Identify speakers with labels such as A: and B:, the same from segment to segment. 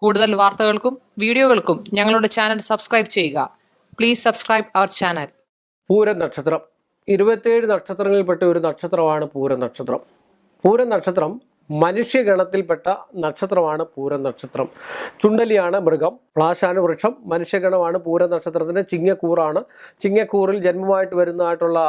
A: കൂടുതൽ വാർത്തകൾക്കും വീഡിയോകൾക്കും ഞങ്ങളുടെ ചാനൽ സബ്സ്ക്രൈബ് ചെയ്യുക. Please subscribe our channel.
B: Pooram നക്ഷത്രം 27 നക്ഷത്രങ്ങളിൽപ്പെട്ട ഒരു നക്ഷത്രമാണ് പൂരം നക്ഷത്രം. പൂരം നക്ഷത്രം മനുഷ്യഗണത്തിൽപ്പെട്ട നക്ഷത്രമാണ് പൂരം നക്ഷത്രം. ചുണ്ടലിയാണ് മൃഗം, പ്ലാശാന വൃക്ഷം. മനുഷ്യഗണമാണ് പൂരം നക്ഷത്രത്തിൻ്റെ ചിങ്ങക്കൂറാണ്. ചിങ്ങക്കൂറിൽ ജന്മമായിട്ട് വരുന്നതായിട്ടുള്ള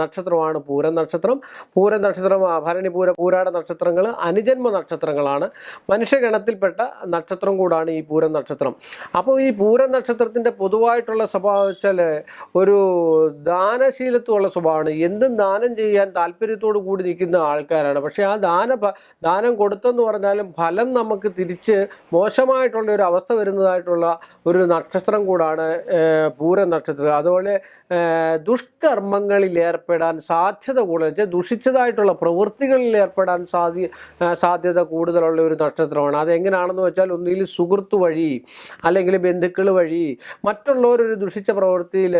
B: നക്ഷത്രമാണ് പൂരം നക്ഷത്രം. പൂരം നക്ഷത്രം ഭരണി പൂരാട നക്ഷത്രങ്ങൾ അനുജന്മ നക്ഷത്രങ്ങളാണ്. മനുഷ്യഗണത്തിൽപ്പെട്ട നക്ഷത്രം കൂടാണ് ഈ പൂരം നക്ഷത്രം. അപ്പോൾ ഈ പൂരം നക്ഷത്രത്തിൻ്റെ പൊതുവായിട്ടുള്ള സ്വഭാവം വെച്ചാൽ ഒരു ദാനശീലത്വമുള്ള സ്വഭാവമാണ്. എന്തും ദാനം ചെയ്യാൻ താല്പര്യത്തോടു കൂടി നിൽക്കുന്ന ആൾക്കാരാണ്. പക്ഷേ ആ ദാനം കൊടുത്തെന്ന് പറഞ്ഞാലും ഫലം നമുക്ക് തിരിച്ച് മോശമായിട്ടുള്ള ഒരു അവസ്ഥ വരുന്നതായിട്ടുള്ള ഒരു നക്ഷത്രം കൂടാണ് പൂരം നക്ഷത്രം. അതുപോലെ ദുഷ്കർമ്മങ്ങളിൽ ഏർപ്പെടാൻ സാധ്യത കൂടുതൽ, ദുഷിച്ചതായിട്ടുള്ള പ്രവൃത്തികളിൽ ഏർപ്പെടാൻ സാധ്യത കൂടുതലുള്ള ഒരു നക്ഷത്രമാണ്. അതെങ്ങനെയാണെന്ന് വെച്ചാൽ ഒന്നുകിൽ സുഹൃത്ത് വഴി അല്ലെങ്കിൽ ബന്ധുക്കൾ വഴി മറ്റുള്ളവരൊരു ദുഷിച്ച പ്രവൃത്തിയിൽ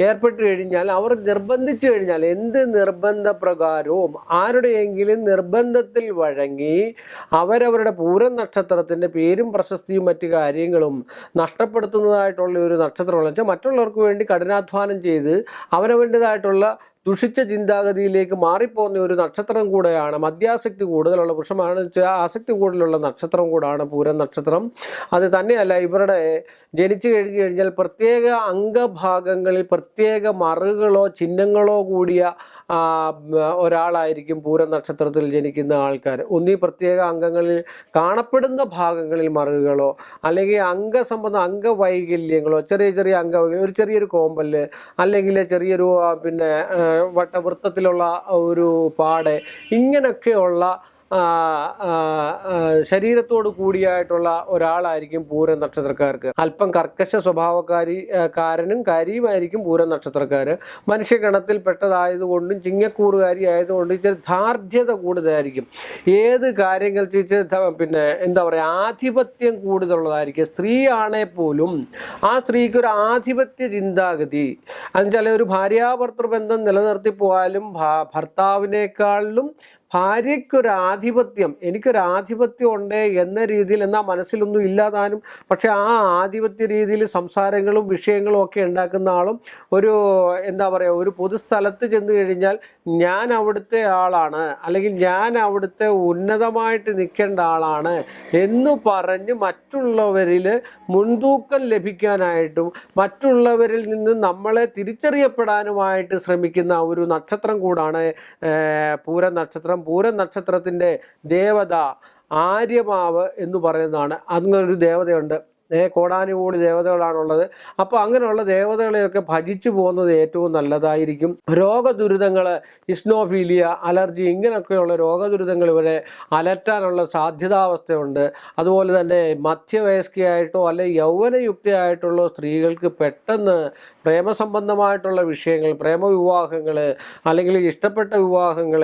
B: ഏർപ്പെട്ട് കഴിഞ്ഞാൽ അവർ നിർബന്ധിച്ചു കഴിഞ്ഞാൽ എന്ത് നിർബന്ധപ്രകാരവും ആരുടെയെങ്കിലും നിർബന്ധത്തിൽ വഴങ്ങി അവരവരുടെ പൂരം നക്ഷത്രത്തിൻ്റെ പേരും പ്രശസ്തിയും മറ്റു കാര്യങ്ങളും നഷ്ടപ്പെടുത്തുന്നതായിട്ടുള്ള ഒരു നക്ഷത്രമാണ്. വെച്ചാൽ മറ്റുള്ളവർക്ക് വേണ്ടി കഠിനാധ്വാനം ചെയ്ത് അവരവൻ്റെതായിട്ടുള്ള ദുഷിച്ച ചിന്താഗതിയിലേക്ക് മാറിപ്പോകുന്ന ഒരു നക്ഷത്രം കൂടെയാണ്. മദ്യാസക്തി കൂടുതലുള്ള പുരുഷമാണ് ആസക്തി കൂടുതലുള്ള നക്ഷത്രം കൂടാണ് പൂരം നക്ഷത്രം. അത് തന്നെയല്ല, ഇവരുടെ ജനിച്ചു കഴിഞ്ഞാൽ പ്രത്യേക അംഗഭാഗങ്ങളിൽ പ്രത്യേക മറുകളോ ചിഹ്നങ്ങളോ കൂടിയ ഒരാളായിരിക്കും പൂരം നക്ഷത്രത്തിൽ ജനിക്കുന്ന ആൾക്കാർ. ഒന്നീ പ്രത്യേക അംഗങ്ങളിൽ കാണപ്പെടുന്ന ഭാഗങ്ങളിൽ മറുകളോ അല്ലെങ്കിൽ അംഗവൈകല്യങ്ങളോ, ചെറിയ അംഗവൈകല്യം, ഒരു ചെറിയൊരു കോമ്പല് അല്ലെങ്കിൽ ചെറിയൊരു വട്ടവൃത്തത്തിലുള്ള ഒരു പാട്, ഇങ്ങനെയൊക്കെയുള്ള ശരീരത്തോട് കൂടിയായിട്ടുള്ള ഒരാളായിരിക്കും പൂരം നക്ഷത്രക്കാർക്ക്. അല്പം കർക്കശ കാരിയുമായിരിക്കും പൂരം നക്ഷത്രക്കാർ. മനുഷ്യഗണത്തിൽപ്പെട്ടതായതുകൊണ്ടും ചിങ്ങക്കൂറുകാരി ആയതുകൊണ്ടും ഇച്ചിരി ധാർഢ്യത കൂടുതലായിരിക്കും. ഏത് കാര്യങ്ങൾ ആധിപത്യം കൂടുതലുള്ളതായിരിക്കും. സ്ത്രീ ആണേ പോലും ആ സ്ത്രീക്ക് ഒരു ആധിപത്യ ചിന്താഗതി, എന്നുവെച്ചാൽ ഒരു ഭാര്യാഭർത്തൃബന്ധം നിലനിർത്തിപ്പോയാലും ഭർത്താവിനേക്കാളിലും ഭാര്യയ്ക്കൊരാധിപത്യം, എനിക്കൊരാധിപത്യം ഉണ്ട് എന്ന രീതിയിൽ, എന്നാൽ മനസ്സിലൊന്നും ഇല്ലാതാനും പക്ഷേ ആ ആധിപത്യ രീതിയിൽ സംസാരങ്ങളും വിഷയങ്ങളും ഒക്കെ ഉണ്ടാക്കുന്ന ആളും ഒരു പൊതുസ്ഥലത്ത് ചെന്ന് കഴിഞ്ഞാൽ ഞാൻ അവിടുത്തെ ആളാണ് അല്ലെങ്കിൽ ഞാൻ അവിടുത്തെ ഉന്നതമായിട്ട് നിൽക്കേണ്ട ആളാണ് എന്ന് പറഞ്ഞ് മറ്റുള്ളവരിൽ മുൻതൂക്കം ലഭിക്കാനായിട്ടും മറ്റുള്ളവരിൽ നിന്ന് നമ്മളെ തിരിച്ചറിയപ്പെടാനുമായിട്ട് ശ്രമിക്കുന്ന ഒരു നക്ഷത്രം കൂടാണ് പൂരം നക്ഷത്രം. പൂരം നക്ഷത്രത്തിൻ്റെ ദേവത ആര്യമാവ് എന്ന് പറയുന്നതാണ്. അങ്ങനൊരു ദേവതയുണ്ട്. കോടാനുകൂടി ദേവതകളാണുള്ളത്. അപ്പോൾ അങ്ങനെയുള്ള ദേവതകളെയൊക്കെ ഭജിച്ചു പോകുന്നത് ഏറ്റവും നല്ലതായിരിക്കും. രോഗദുരിതങ്ങൾ, ഇസ്നോഫീലിയ, അലർജി, ഇങ്ങനെയൊക്കെയുള്ള രോഗദുരിതങ്ങൾ ഇവരെ അലറ്റാനുള്ള സാധ്യതാവസ്ഥയുണ്ട്. അതുപോലെ തന്നെ മധ്യവയസ്കയായിട്ടോ അല്ലെങ്കിൽ യൗവനയുക്തയായിട്ടുള്ള സ്ത്രീകൾക്ക് പെട്ടെന്ന് പ്രേമസംബന്ധമായിട്ടുള്ള വിഷയങ്ങൾ, പ്രേമവിവാഹങ്ങൾ അല്ലെങ്കിൽ ഇഷ്ടപ്പെട്ട വിവാഹങ്ങൾ,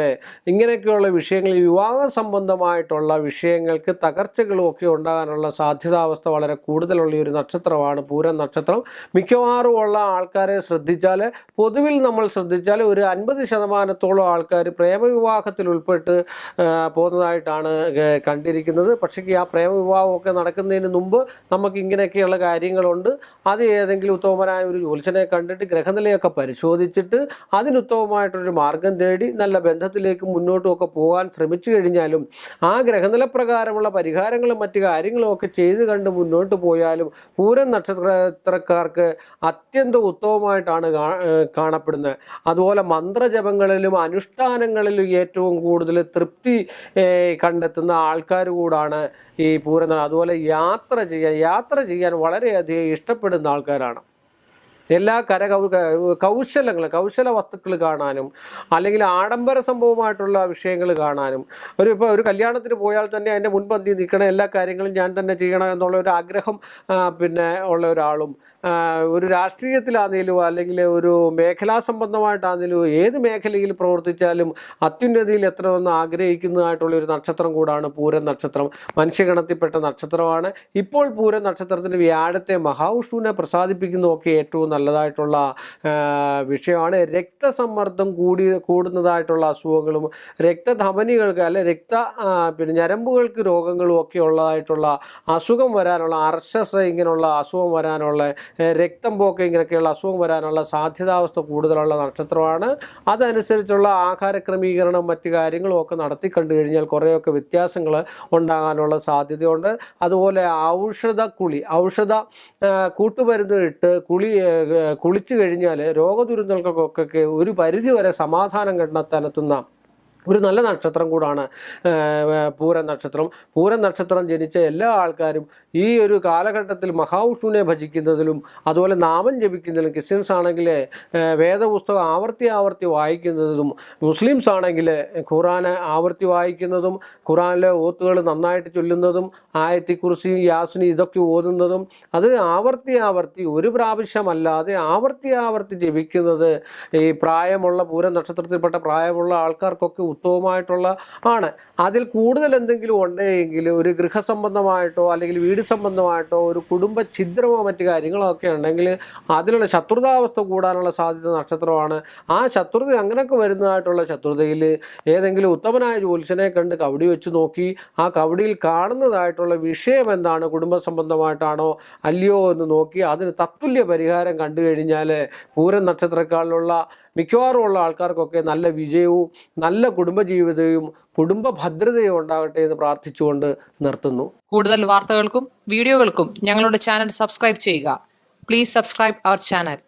B: ഇങ്ങനെയൊക്കെയുള്ള വിഷയങ്ങൾ, വിവാഹ സംബന്ധമായിട്ടുള്ള വിഷയങ്ങൾക്ക് തകർച്ചകളും ഒക്കെ ഉണ്ടാകാനുള്ള സാധ്യതാവസ്ഥ വളരെ കൂടുതലുള്ള ഒരു നക്ഷത്രമാണ് പൂരം നക്ഷത്രം. മിക്കവാറും ഉള്ള ആൾക്കാരെ ശ്രദ്ധിച്ചാൽ, പൊതുവിൽ നമ്മൾ ശ്രദ്ധിച്ചാൽ ഒരു 50% ആൾക്കാർ പ്രേമവിവാഹത്തിൽ ഉൾപ്പെട്ട് പോകുന്നതായിട്ടാണ് കണ്ടിരിക്കുന്നത്. പക്ഷേ ആ പ്രേമവിവാഹമൊക്കെ നടക്കുന്നതിന് മുമ്പ് നമുക്ക് ഇങ്ങനെയൊക്കെയുള്ള കാര്യങ്ങളുണ്ട്. അത് ഏതെങ്കിലും ഉത്തമനായ ഒരു ജ്യോത്സ്യനെ കണ്ടിട്ട് ഗ്രഹനിലയൊക്കെ പരിശോധിച്ചിട്ട് അതിനുത്തമമായിട്ടൊരു മാർഗം തേടി നല്ല ബന്ധത്തിലേക്ക് മുന്നോട്ടുമൊക്കെ പോകാൻ ശ്രമിച്ചു കഴിഞ്ഞാലും ആ ഗ്രഹനില പ്രകാരമുള്ള പരിഹാരങ്ങളും മറ്റു കാര്യങ്ങളും ഒക്കെ ചെയ്ത് കണ്ട് മുന്നോട്ട് പോയാലും പൂരം നക്ഷത്രക്കാർക്ക് അത്യന്തം ഉത്തമമായിട്ടാണ് കാണപ്പെടുന്നത്. അതുപോലെ മന്ത്രജപങ്ങളിലും അനുഷ്ഠാനങ്ങളിലും ഏറ്റവും കൂടുതൽ തൃപ്തി കണ്ടെത്തുന്ന ആൾക്കാർ കൂടാണ് ഈ പൂരം. അതുപോലെ യാത്ര ചെയ്യാൻ വളരെയധികം ഇഷ്ടപ്പെടുന്ന ആൾക്കാരാണ്. എല്ലാ കൗശല വസ്തുക്കൾ കാണാനും അല്ലെങ്കിൽ ആഡംബര സംഭവമായിട്ടുള്ള വിഷയങ്ങൾ കാണാനും, ഒരു കല്യാണത്തിന് പോയാൽ തന്നെ അതിൻ്റെ മുൻപന്തി നിൽക്കണം, എല്ലാ കാര്യങ്ങളും ഞാൻ തന്നെ ചെയ്യണം എന്നുള്ള ഒരു ആഗ്രഹം ഉള്ള ഒരാളും ഒരു രാഷ്ട്രീയത്തിലാണെങ്കിലും അല്ലെങ്കിൽ ഒരു മേഖലാ സംബന്ധമായിട്ടാണെങ്കിലും ഏത് മേഖലയിൽ പ്രവർത്തിച്ചാലും അത്യുന്നതിയിൽ എത്തണമെന്ന് ആഗ്രഹിക്കുന്നതായിട്ടുള്ള ഒരു നക്ഷത്രം കൂടാണ് പൂരം നക്ഷത്രം. മനുഷ്യഗണത്തിൽപ്പെട്ട നക്ഷത്രമാണ്. ഇപ്പോൾ പൂരം നക്ഷത്രത്തിന് വ്യാഴത്തെ മഹാവിഷ്ണുവിനെ പ്രസാദിപ്പിക്കുന്നതൊക്കെ ഏറ്റവും നല്ലതായിട്ടുള്ള വിഷയമാണ്. രക്തസമ്മർദ്ദം കൂടുന്നതായിട്ടുള്ള അസുഖങ്ങളും രക്തധമനികൾക്ക് അല്ലെ പിന്നെ ഞരമ്പുകൾക്ക് രോഗങ്ങളും ഒക്കെ ഉള്ളതായിട്ടുള്ള അസുഖം വരാനുള്ള അർശസ് ഇങ്ങനെയുള്ള അസുഖം വരാനുള്ള രക്തം പോക്ക് ഇങ്ങനെയൊക്കെയുള്ള അസുഖം വരാനുള്ള സാധ്യതാവസ്ഥ കൂടുതലുള്ള നക്ഷത്രമാണ്. അതനുസരിച്ചുള്ള ആഹാര ക്രമീകരണം മറ്റു കാര്യങ്ങളും ഒക്കെ നടത്തി കണ്ടു കഴിഞ്ഞാൽ കുറേയൊക്കെ വ്യത്യാസങ്ങൾ ഉണ്ടാകാനുള്ള സാധ്യതയുണ്ട്. അതുപോലെ ഔഷധ കൂട്ടുമരുന്ന് ഇട്ട് കുളിച്ചു കഴിഞ്ഞാൽ രോഗദുരിതങ്ങൾക്കൊക്കെ ഒരു പരിധിവരെ സമാധാനം കണ്ടെത്താനെത്തുന്ന ഒരു നല്ല നക്ഷത്രം കൂടാണ് പൂരം നക്ഷത്രം. പൂരം നക്ഷത്രം ജനിച്ച എല്ലാ ആൾക്കാരും ഈ ഒരു കാലഘട്ടത്തിൽ മഹാവിഷ്ണുവിനെ ഭജിക്കുന്നതിലും അതുപോലെ നാമം ജപിക്കുന്നതിലും, ക്രിസ്ത്യൻസ് ആണെങ്കിൽ വേദപുസ്തകം ആവർത്തി വായിക്കുന്നതും, മുസ്ലിംസ് ആണെങ്കിൽ ഖുറാന് ആവർത്തി വായിക്കുന്നതും, ഖുറാനിലെ ഓത്തുകൾ നന്നായിട്ട് ചൊല്ലുന്നതും, ആയത്തി കുർസിയും യാസിനും ഇതൊക്കെ ഓതുന്നതും, അത് ആവർത്തി ഒരു പ്രാവശ്യമല്ലാതെ ആവർത്തി ജപിക്കുന്നത് ഈ പ്രായമുള്ള പൂരം നക്ഷത്രത്തിൽപ്പെട്ട പ്രായമുള്ള ആൾക്കാർക്കൊക്കെ ഉത്തമമായിട്ടുള്ള ആണ്. അതിൽ കൂടുതൽ എന്തെങ്കിലും ഉണ്ടെങ്കിൽ ഒരു ഗൃഹസംബന്ധമായിട്ടോ അല്ലെങ്കിൽ വീട് സംബന്ധമായിട്ടോ ഒരു കുടുംബ ഛിദ്രമോ മറ്റു കാര്യങ്ങളോ ഒക്കെ ഉണ്ടെങ്കിൽ അതിലുള്ള ശത്രുതാവസ്ഥ കൂടാനുള്ള സാധ്യത നക്ഷത്രമാണ്. ആ ശത്രുത അങ്ങനെയൊക്കെ വരുന്നതായിട്ടുള്ള ശത്രുതയിൽ ഏതെങ്കിലും ഉത്തമനായ ജ്യോത്സ്യനെ കണ്ട് കവടി വെച്ച് നോക്കി ആ കവടിയിൽ കാണുന്നതായിട്ടുള്ള വിഷയം എന്താണ്, കുടുംബ സംബന്ധമായിട്ടാണോ അല്ലയോ എന്ന് നോക്കി അതിന് തത്തുല്യ പരിഹാരം കണ്ടു കഴിഞ്ഞാൽ പൂരം നക്ഷത്രക്കാളിലുള്ള മിക്കവാറും ഉള്ള ആൾക്കാർക്കൊക്കെ നല്ല വിജയവും നല്ല കുടുംബജീവിതവും കുടുംബ ഭദ്രതയും ഉണ്ടാകട്ടെ എന്ന് പ്രാർത്ഥിച്ചുകൊണ്ട് നിർത്തുന്നു.
A: കൂടുതൽ വാർത്തകൾക്കും വീഡിയോകൾക്കും ഞങ്ങളുടെ ചാനൽ സബ്സ്ക്രൈബ് ചെയ്യുക. Please subscribe our channel.